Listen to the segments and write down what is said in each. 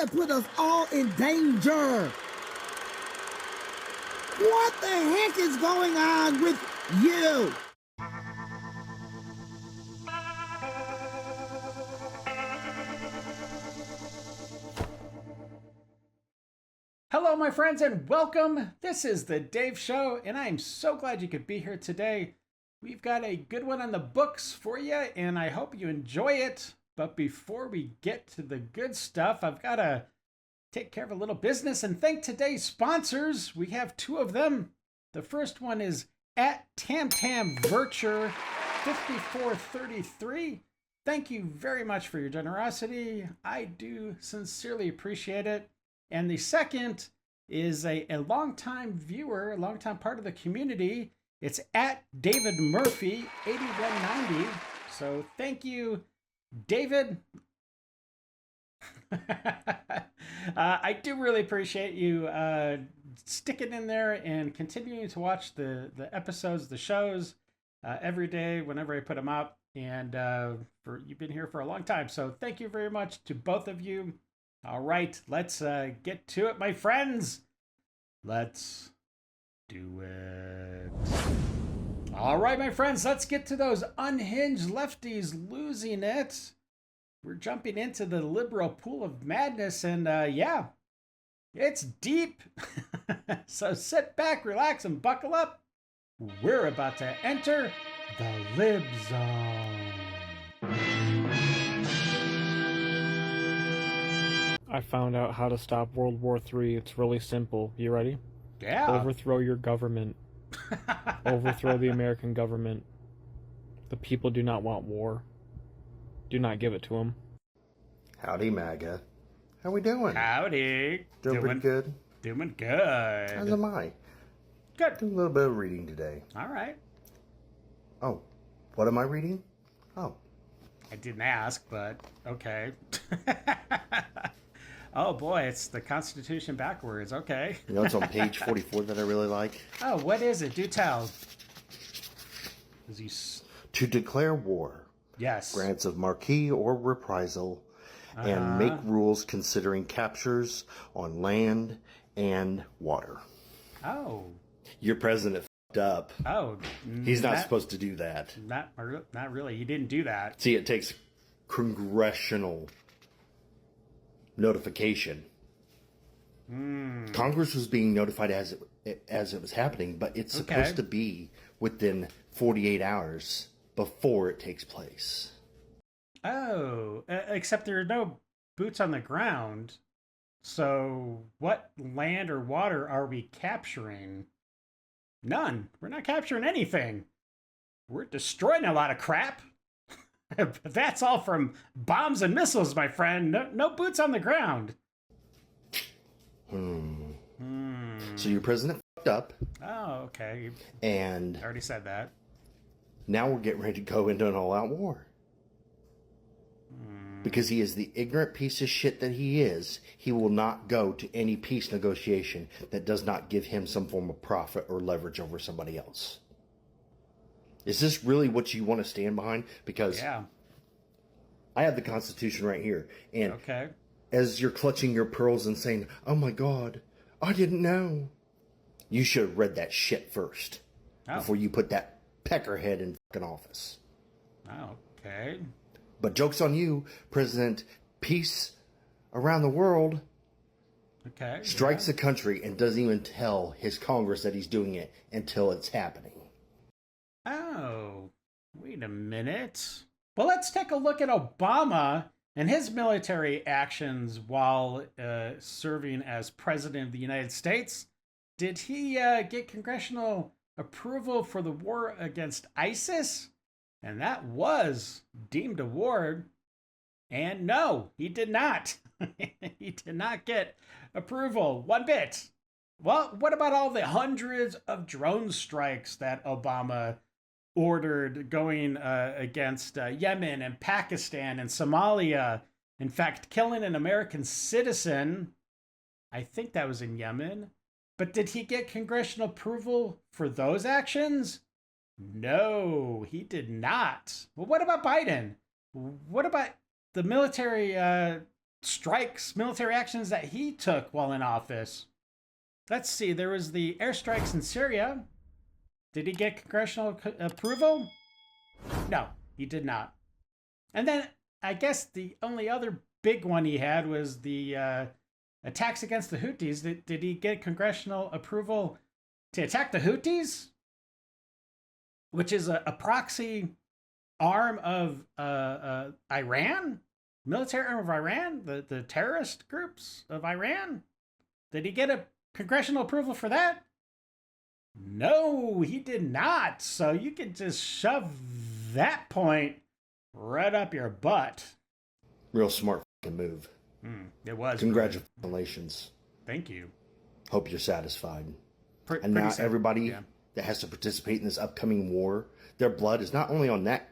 have put us all in danger. What the heck is going on with you? Hello, my friends, and welcome. This is the Dave Show, and I'm so glad you could be here today. We've got a good one on the books for you, and I hope you enjoy it. But before we get to the good stuff, I've got to take care of a little business and thank today's sponsors. We have two of them. The first one is at TamTamVirture 5433. Thank you very much for your generosity. I do sincerely appreciate it. And the second is a longtime viewer, a longtime part of the community. It's at David Murphy 8190. So thank you, David. I do really appreciate you sticking in there and continuing to watch the episodes, the shows every day whenever I put them up. And you've been here for a long time. So thank you very much to both of you. All right, let's get to it, my friends. Let's do it. All right, my friends, let's get to those unhinged lefties losing it. We're jumping into the liberal pool of madness, and yeah, it's deep. So sit back, relax, and buckle up. We're about to enter the Lib Zone. I found out how to stop World War III. It's really simple. You ready? Yeah. Overthrow your government. Overthrow the American government. The people do not want war. Do not give it to them. Howdy, MAGA. How we doing? Howdy. Doing pretty good? Doing good. As am I. Good. Doing a little bit of reading today. All right. Oh, what am I reading? Oh. I didn't ask, but okay. Oh boy, it's the Constitution backwards. Okay. You know, it's on page 44 that I really like. Oh, what is it? Do tell. To declare war. Yes. Grants of marque or reprisal. And make rules considering captures on land and water. Oh. Your president f***ed up. Oh. He's not supposed to do that. Not really. He didn't do that. See, it takes congressional notification. Congress was being notified as it was happening, but it's supposed to be within 48 hours before it takes place. Oh, except there are no boots on the ground. So what land or water are we capturing? None. We're not capturing anything. We're destroying a lot of crap. That's all from bombs and missiles, my friend. No boots on the ground. So your president f***ed up. Oh, okay. And I already said that. Now we're getting ready to go into an all-out war. Because he is the ignorant piece of shit that he is, he will not go to any peace negotiation that does not give him some form of profit or leverage over somebody else. Is this really what you want to stand behind? Because I have the Constitution right here. And as you're clutching your pearls and saying, oh my God, I didn't know. You should have read that shit first before you put that peckerhead in fucking office. Okay. But joke's on you, President Peace around the world strikes a country and doesn't even tell his Congress that he's doing it until it's happening. Oh, wait a minute. Well, let's take a look at Obama and his military actions while serving as president of the United States. Did he get congressional approval for the war against ISIS? And that was deemed a war. And no, he did not. He did not get approval one bit. Well, what about all the hundreds of drone strikes that Obama ordered going against Yemen and Pakistan and Somalia? In fact, killing an American citizen. I think that was in Yemen. But did he get congressional approval for those actions? No, he did not. Well, what about Biden? What about the military strikes, military actions that he took while in office. Let's see, there was the airstrikes in Syria. Did he get congressional approval? No, he did not. And then I guess the only other big one he had was the attacks against the Houthis. Did he get congressional approval to attack the Houthis? Which is a proxy arm of Iran? Military arm of Iran? The terrorist groups of Iran? Did he get a congressional approval for that? No, he did not. So you can just shove that point right up your butt. Real smart fucking move. It was. Congratulations. Thank you. Hope you're satisfied. Pretty And now sad. everybody that has to participate in this upcoming war, their blood is not only on that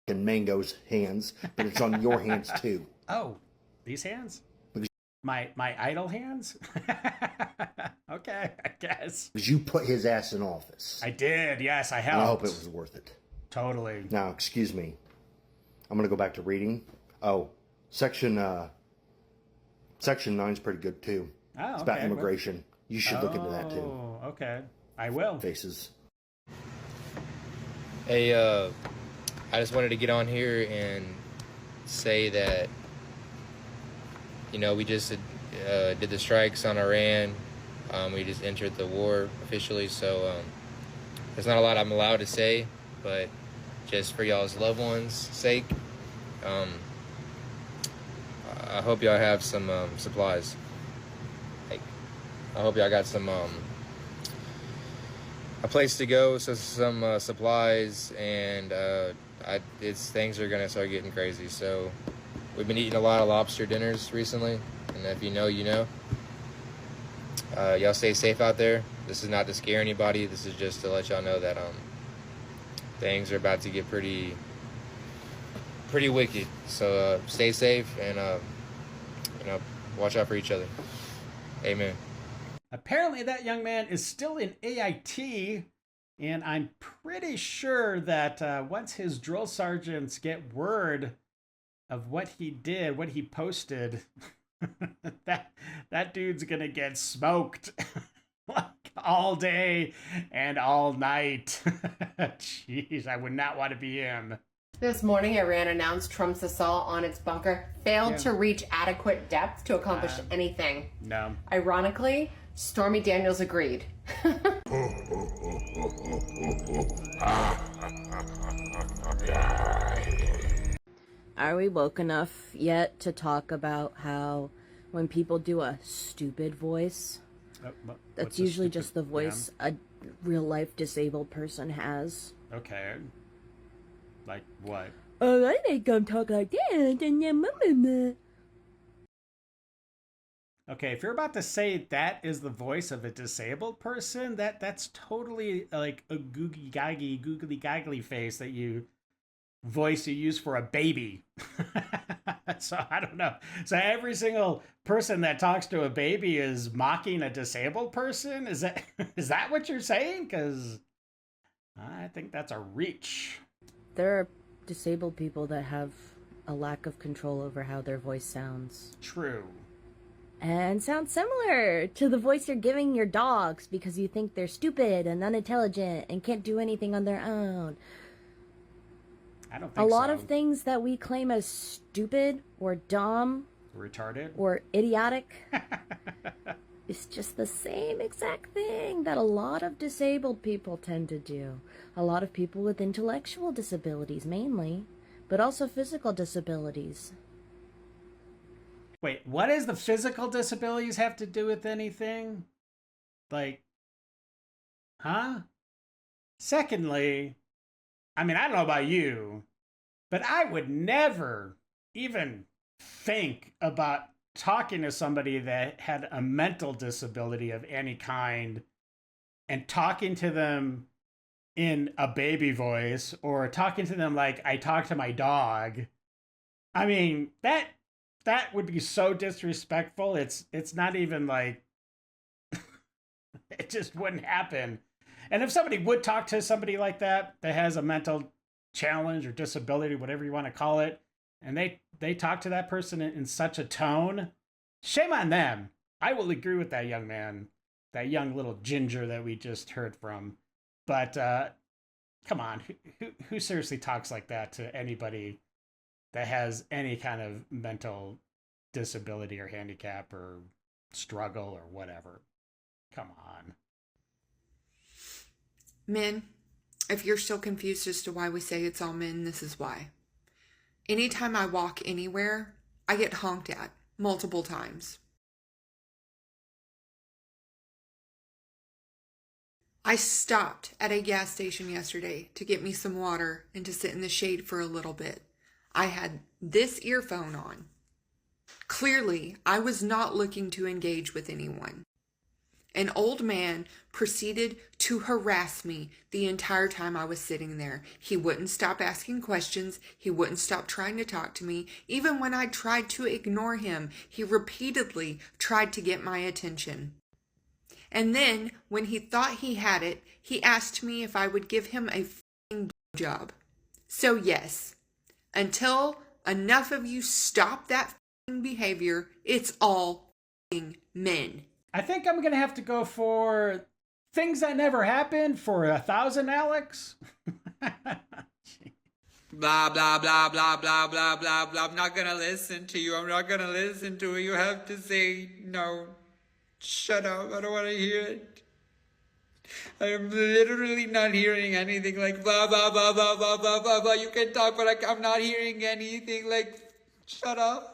fucking Mango's hands, but it's on your hands too. Oh, these hands? My idle hands? Okay, I guess. Because you put his ass in office. I did, yes, I And helped. I hope it was worth it. Totally. Now, excuse me. I'm going to go back to reading. Oh, section 9 is pretty good too. Oh, It's about okay. immigration. You should look into that too. Oh, okay. I will. Faces. Hey, I just wanted to get on here and say that, you know, we just did the strikes on Iran. We just entered the war officially, so there's not a lot I'm allowed to say, but just for y'all's loved ones' sake, I hope y'all have some supplies. Like, I hope y'all got some a place to go, so some supplies, and things are gonna start getting crazy. So we've been eating a lot of lobster dinners recently, and if you know, you know. Y'all stay safe out there. This is not to scare anybody. This is just to let y'all know that things are about to get pretty wicked. So stay safe and you know, watch out for each other. Amen. Apparently that young man is still in AIT, and I'm pretty sure that once his drill sergeants get word of what he did, what he posted, that dude's gonna get smoked like all day and all night. Jeez, I would not want to be him. This morning, Iran announced Trump's assault on its bunker failed to reach adequate depth to accomplish anything. No. Ironically, Stormy Daniels agreed. Are we woke enough yet to talk about how when people do a stupid voice, that's usually just the voice a real-life disabled person has? Okay. Like what? Oh, I think I'm talk like that. Okay, if you're about to say that is the voice of a disabled person, that's totally like a googly gaggly face that you use for a baby. So I don't know. So every single person that talks to a baby is mocking a disabled person? Is that what you're saying? Because I think that's a reach. There are disabled people that have a lack of control over how their voice sounds. True. And sounds similar to the voice you're giving your dogs because you think they're stupid and unintelligent and can't do anything on their own. I don't think a lot so. of things that we claim as stupid or dumb, retarded, or idiotic is just the same exact thing that a lot of disabled people tend to do. A lot of people with intellectual disabilities mainly, but also physical disabilities. Wait, what does the physical disabilities have to do with anything? Like, huh? Secondly, I mean, I don't know about you, but I would never even think about talking to somebody that had a mental disability of any kind and talking to them in a baby voice or talking to them like I talk to my dog. I mean, that would be so disrespectful. It's not even like it just wouldn't happen. And if somebody would talk to somebody like that has a mental challenge or disability, whatever you want to call it, and they talk to that person in such a tone, shame on them. I will agree with that young man, that young little ginger that we just heard from. But come on, who seriously talks like that to anybody that has any kind of mental disability or handicap or struggle or whatever? Come on. Men, if you're still confused as to why we say it's all men, this is why. Anytime I walk anywhere, I get honked at multiple times. I stopped at a gas station yesterday to get me some water and to sit in the shade for a little bit. I had this earphone on. Clearly, I was not looking to engage with anyone. An old man proceeded to harass me the entire time I was sitting there. He wouldn't stop asking questions. He wouldn't stop trying to talk to me. Even when I tried to ignore him, he repeatedly tried to get my attention. And then, when he thought he had it, he asked me if I would give him a f***ing job. So yes, until enough of you stop that f***ing behavior, it's all f***ing men. I think I'm going to have to go for things that never happened for 1,000, Alex. Blah, blah, blah, blah, blah, blah, blah, blah. I'm not going to listen to you. I'm not going to listen to it. You have to say no. Shut up. I don't want to hear it. I am literally not hearing anything like blah, blah, blah, blah, blah, blah, blah, blah. You can talk, but I'm not hearing anything like shut up.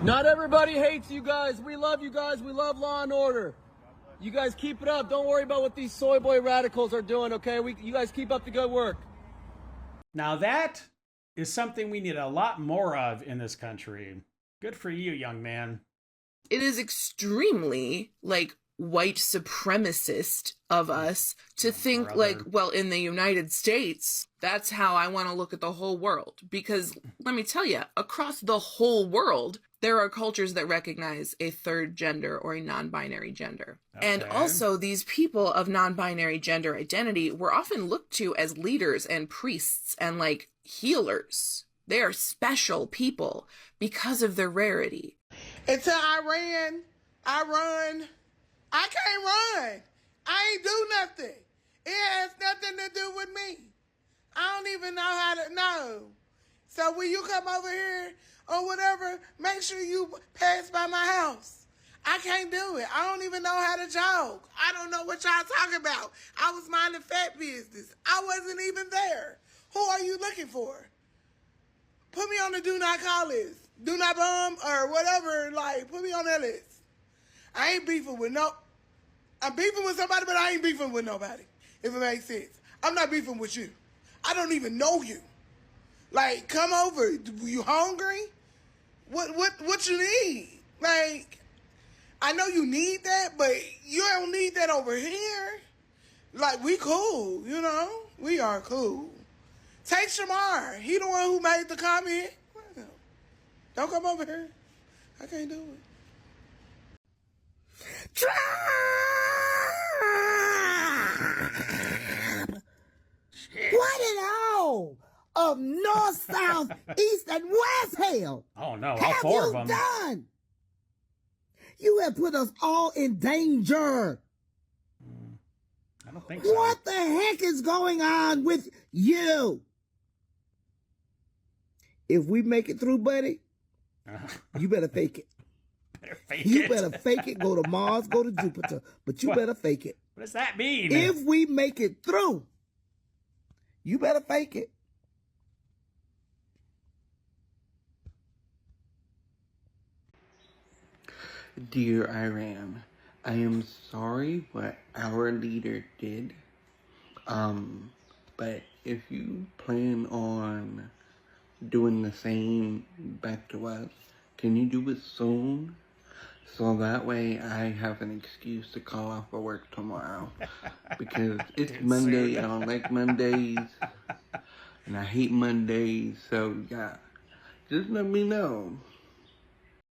Not everybody hates you guys. We love you guys. We love law and order. You guys keep it up. Don't worry about what these soy boy radicals are doing, okay? You guys keep up the good work. Now that is something we need a lot more of in this country. Good for you, young man. It is extremely, white supremacist of us to think in the United States, that's how I want to look at the whole world. Because let me tell you, across the whole world, there are cultures that recognize a third gender or a non-binary gender. Okay. And also these people of non-binary gender identity were often looked to as leaders and priests and healers. They are special people because of their rarity. Until I run. I can't run. I ain't do nothing. It has nothing to do with me. I don't even know how to know. So when you come over here or whatever, make sure you pass by my house. I can't do it. I don't even know how to joke. I don't know what y'all talking about. I was minding fat business. I wasn't even there. Who are you looking for? Put me on the do not call list. Do not bomb or whatever. Put me on that list. I ain't beefing with I'm beefing with somebody, but I ain't beefing with nobody, if it makes sense. I'm not beefing with you. I don't even know you. Come over. You hungry? What you need? I know you need that, but you don't need that over here. We cool, you know? We are cool. Take Shamar. He the one who made the comment. Don't come over here. I can't do it. What it all of north, south, east, and west hell? Oh no, all four of them. Done? You have put us all in danger. I don't think so. What the heck is going on with you? If we make it through, buddy, you better fake it. You better fake it, go to Mars, go to Jupiter, but you better fake it. What does that mean? If we make it through, you better fake it. Dear Iran, I am sorry what our leader did. But if you plan on doing the same back to us, can you do it soon? So that way I have an excuse to call off for work tomorrow. Because it's Monday, I don't like Mondays. And I hate Mondays, so yeah. Just let me know.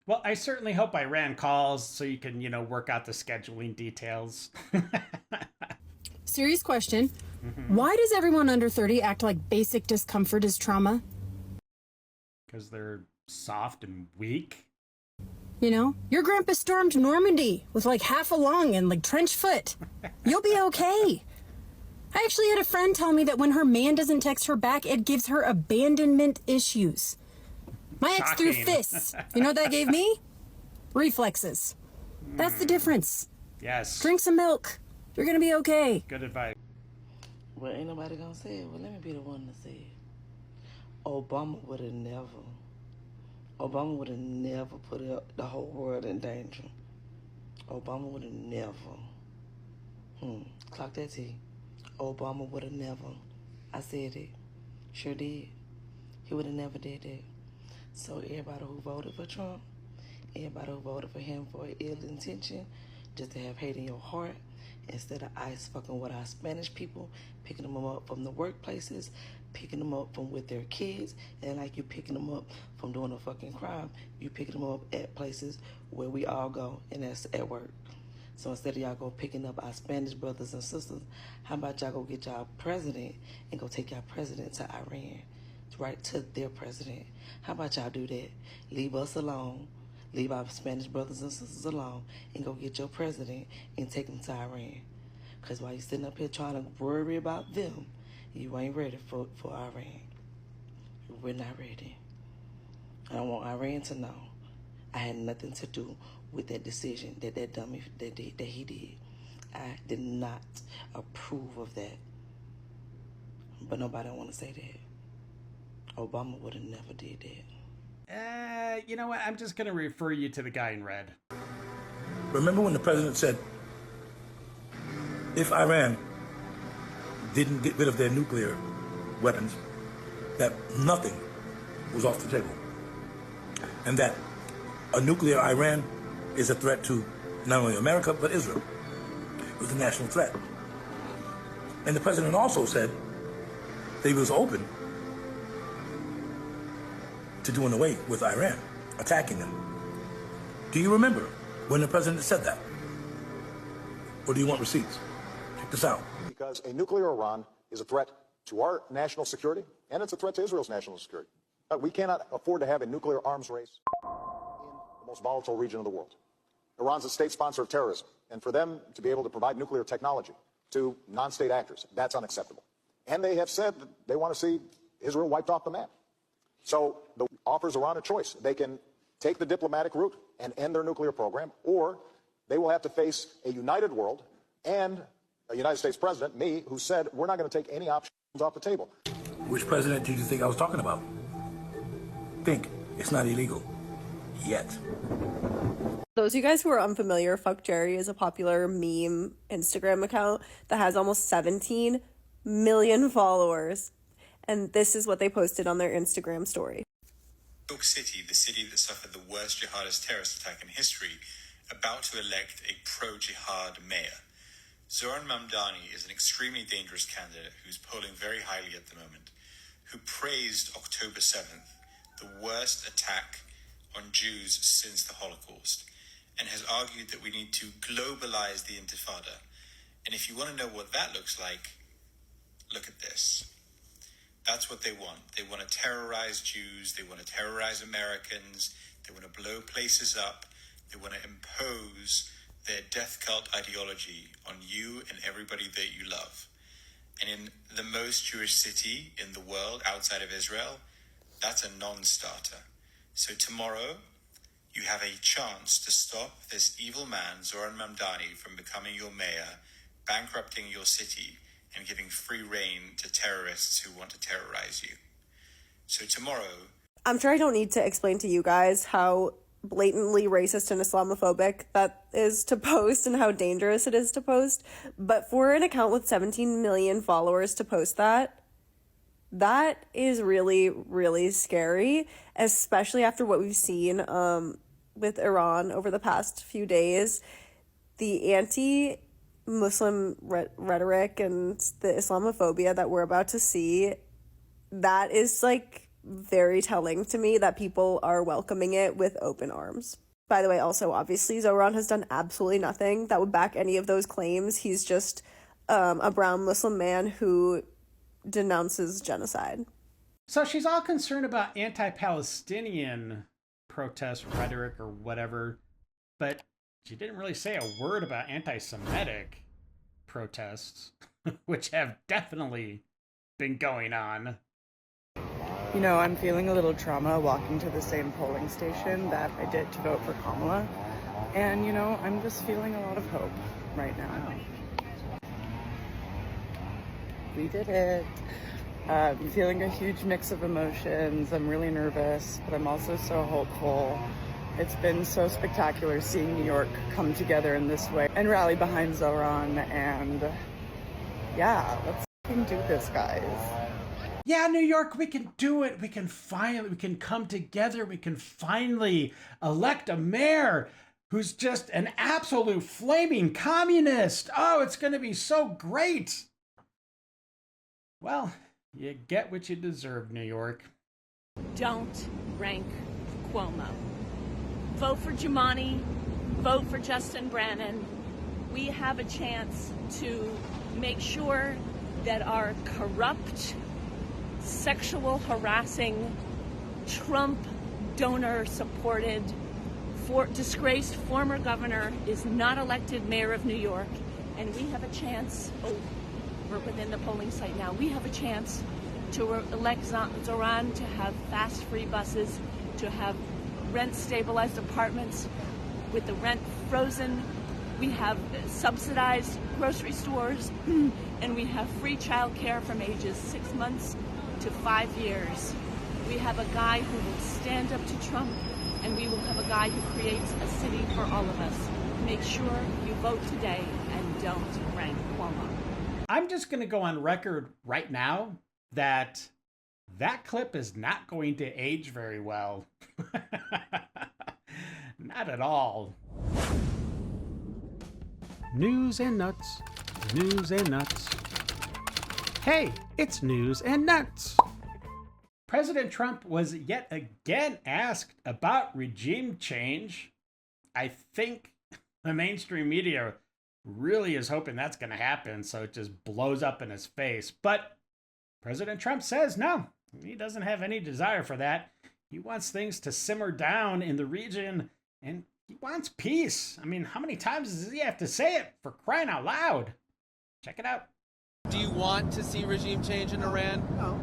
Well, I certainly hope Iran calls so you can, work out the scheduling details. Serious question. Why does everyone under 30 act like basic discomfort is trauma? Because they're soft and weak. You know, your grandpa stormed Normandy with like half a lung and like trench foot. You'll be okay. I actually had a friend tell me that when her man doesn't text her back, it gives her abandonment issues. My ex threw fists. You know what that gave me? Reflexes. That's the difference. Yes. Drink some milk. You're gonna be okay. Good advice. Well, ain't nobody gonna say it. Well, let me be the one to say it. Obama would have never put the whole world in danger. Obama would have never. Clock that T. Obama would have never. I said it. Sure did. He would have never did that. So everybody who voted for Trump, everybody who voted for him for ill intention, just to have hate in your heart, instead of ICE fucking with our Spanish people, picking them up from the workplaces, picking them up from with their kids, and like you picking them up from doing a fucking crime, you picking them up at places where we all go, and that's at work. So instead of y'all go picking up our Spanish brothers and sisters, how about y'all go get y'all president and go take y'all president to Iran, right to their president? How about y'all do that? Leave us alone, leave our Spanish brothers and sisters alone, and go get your president and take them to Iran. Because while you sitting up here trying to worry about them, you ain't ready for Iran. We're not ready. I don't want Iran to know I had nothing to do with that decision that dummy that he did. I did not approve of that. But nobody want to say that. Obama would have never did that. You know what? I'm just going to refer you to the guy in red. Remember when the president said, if Iran didn't get rid of their nuclear weapons, that nothing was off the table. And that a nuclear Iran is a threat to not only America, but Israel. It was a national threat. And the president also said that he was open to doing away with Iran, attacking them. Do you remember when the president said that? Or do you want receipts? Check this out. Because a nuclear Iran is a threat to our national security, and it's a threat to Israel's national security. We cannot afford to have a nuclear arms race in the most volatile region of the world. Iran's a state sponsor of terrorism, and for them to be able to provide nuclear technology to non-state actors, that's unacceptable. And they have said that they want to see Israel wiped off the map. So the offers Iran a choice. They can take the diplomatic route and end their nuclear program, or they will have to face a united world and a United States president, me, who said we're not going to take any options off the table. Which president did you think I was talking about? Think, it's not illegal. Yet. Those of you guys who are unfamiliar, Fuck Jerry is a popular meme Instagram account that has almost 17 million followers. And this is what they posted on their Instagram story. New York City, the city that suffered the worst jihadist terrorist attack in history, about to elect a pro-jihad mayor. Zoran Mamdani is an extremely dangerous candidate who's polling very highly at the moment, who praised October 7th, the worst attack on Jews since the Holocaust, and has argued that we need to globalize the Intifada. And if you want to know what that looks like, look at this. That's what they want. They want to terrorize Jews. They want to terrorize Americans. They want to blow places up. They want to impose their death cult ideology on you and everybody that you love. And in the most Jewish city in the world outside of Israel, that's a non-starter. So tomorrow, you have a chance to stop this evil man, Zoran Mamdani, from becoming your mayor, bankrupting your city, and giving free rein to terrorists who want to terrorize you. So tomorrow... I'm sure I don't need to explain to you guys how blatantly racist and Islamophobic that is to post and how dangerous it is to post. But for an account with 17 million followers to post that is really, really scary, especially after what we've seen with Iran over the past few days. The anti-Muslim rhetoric and the Islamophobia that we're about to see, that is like very telling to me that people are welcoming it with open arms. By the way, also, obviously, Zoran has done absolutely nothing that would back any of those claims. He's just a brown Muslim man who denounces genocide. So she's all concerned about anti-Palestinian protest rhetoric or whatever, but she didn't really say a word about anti-Semitic protests, which have definitely been going on. You know, I'm feeling a little trauma walking to the same polling station that I did to vote for Kamala. And, you know, I'm just feeling a lot of hope right now. We did it. I'm feeling a huge mix of emotions. I'm really nervous, but I'm also so hopeful. It's been so spectacular seeing New York come together in this way and rally behind Zoran. And yeah, let's fucking do this, guys. Yeah, New York, we can do it. We can come together. We can finally elect a mayor who's just an absolute flaming communist. Oh, it's going to be so great. Well, you get what you deserve, New York. Don't rank Cuomo. Vote for Jumaane. Vote for Justin Brannan. We have a chance to make sure that our corrupt, sexual harassing, Trump donor-supported, disgraced former governor is not elected mayor of New York, and we have a chance. We're within the polling site now. We have a chance to elect Zoran, to have fast free buses, to have rent-stabilized apartments with the rent frozen. We have subsidized grocery stores, and we have free child care from ages 6 months to 5 years. We have a guy who will stand up to Trump, and we will have a guy who creates a city for all of us. Make sure you vote today and don't rank Cuomo. I'm just going to go on record right now that clip is not going to age very well. Not at all. News and nuts. News and nuts. Hey, it's news and nuts. President Trump was yet again asked about regime change. I think the mainstream media really is hoping that's going to happen, so it just blows up in his face. But President Trump says no, he doesn't have any desire for that. He wants things to simmer down in the region, and he wants peace. I mean, how many times does he have to say it, for crying out loud? Check it out. Do you want to see regime change in Iran? No.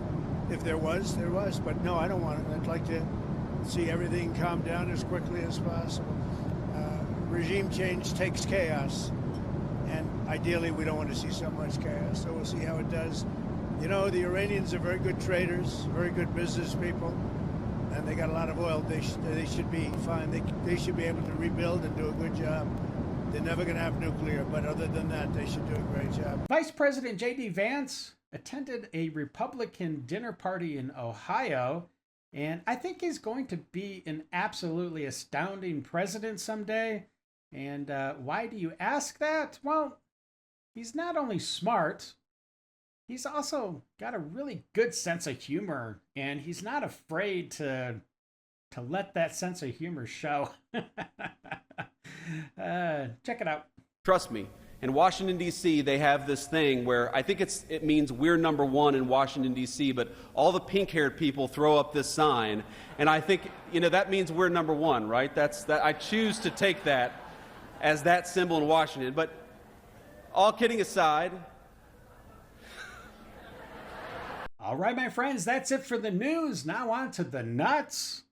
If there was, there was. But no, I don't want it. I'd like to see everything calm down as quickly as possible. Regime change takes chaos. And ideally, we don't want to see so much chaos. So we'll see how it does. You know, the Iranians are very good traders, very good business people. And they got a lot of oil. They should be fine. They should be able to rebuild and do a good job. They're never going to have nuclear, but other than that, they should do a great job. Vice President J.D. Vance attended a Republican dinner party in Ohio, and I think he's going to be an absolutely astounding president someday. And why do you ask that? Well, he's not only smart, he's also got a really good sense of humor, and he's not afraid to let that sense of humor show. Check it out. Trust me, in Washington, D.C., they have this thing where I think it means we're number one in Washington, D.C., but all the pink-haired people throw up this sign, and I think, that means we're number one, right? I choose to take that as that symbol in Washington. But all kidding aside. All right, my friends, that's it for the news. Now on to the nuts.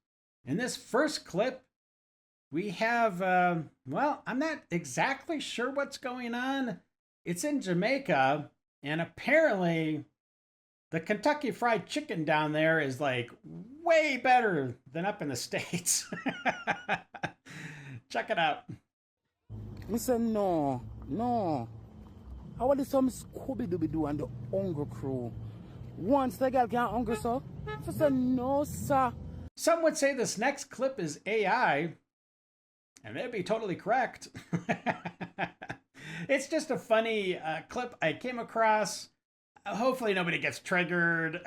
In this first clip, we have, well, I'm not exactly sure what's going on. It's in Jamaica, and apparently the Kentucky Fried Chicken down there is like way better than up in the States. Check it out. I said, no. How are some Scooby-Dooby-Doo and the Hunger Crew? Once the girl can't hunger, so I said, no, sir. Some would say this next clip is AI, and they'd be totally correct. It's just a funny clip I came across. Hopefully nobody gets triggered.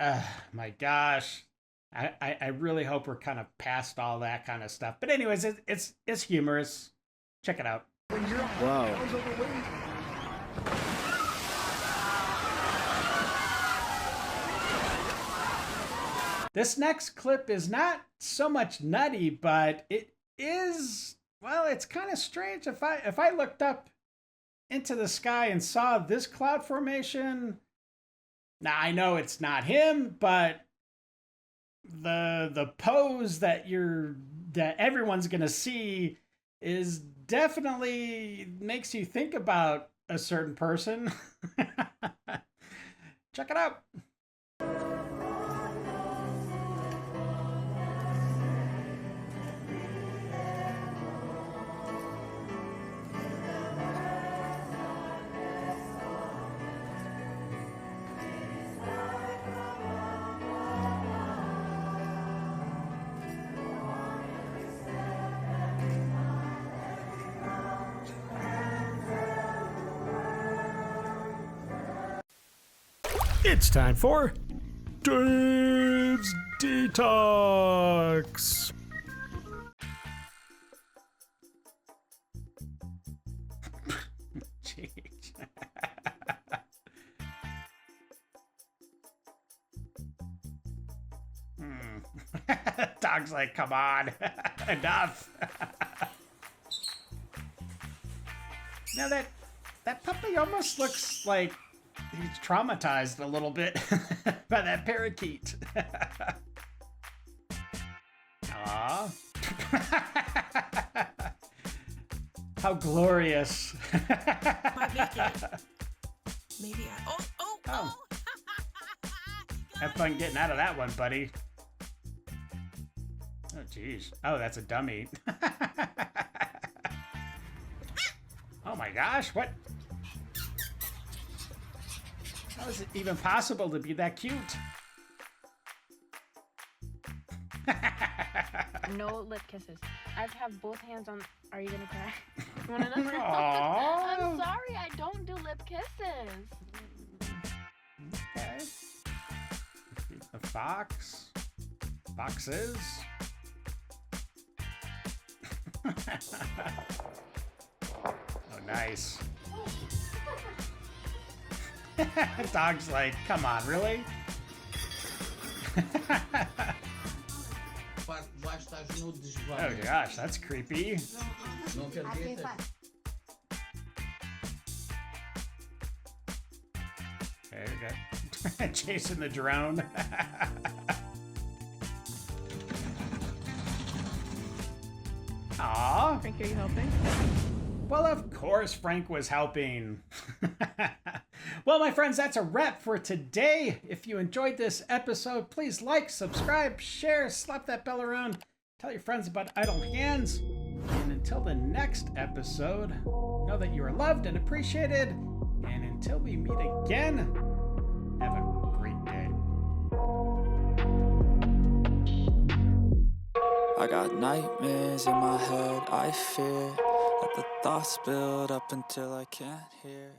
My gosh. I really hope we're kind of past all that kind of stuff. But anyways, it's humorous. Check it out. Wow. This next clip is not so much nutty, but it is, well, it's kind of strange. If I looked up into the sky and saw this cloud formation, now I know it's not him, but the pose that everyone's gonna see is definitely makes you think about a certain person. Check it out. It's time for Dave's Detox. Jeez. Dog's like, come on, enough. Now that puppy almost looks like he's traumatized a little bit by that parakeet. Aww. How glorious. Maybe I... Oh. Have fun getting out of that one, buddy. Oh, jeez. Oh, that's a dummy. Oh my gosh, what? How is it even possible to be that cute? No lip kisses. I have to have both hands on... Are you gonna cry? You wanna know? Aww. I'm sorry, I don't do lip kisses. Okay. A fox. Foxes. Oh, nice. Dog's like, come on, really? Oh gosh, that's creepy. Okay, we got chasing the drone. Aw. Frank, are you helping? Well, of course Frank was helping. Well, my friends, that's a wrap for today. If you enjoyed this episode, please like, subscribe, share, slap that bell around, tell your friends about Idle Hands. And until the next episode, know that you are loved and appreciated. And until we meet again, have a great day. I got nightmares in my head, I fear that the thoughts build up until I can't hear.